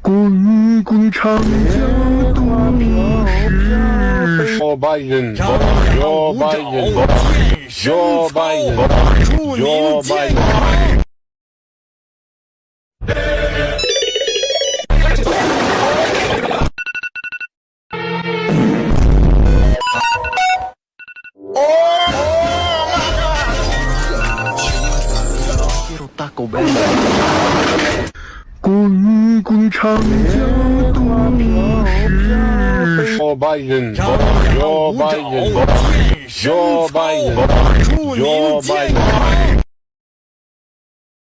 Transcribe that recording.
滚滚长江东逝。Joe Biden, Joe Biden, Joe Biden, Joe Biden. 滚滚长江东逝。Joe Biden, Joe Biden, Joe Biden, Joe Biden.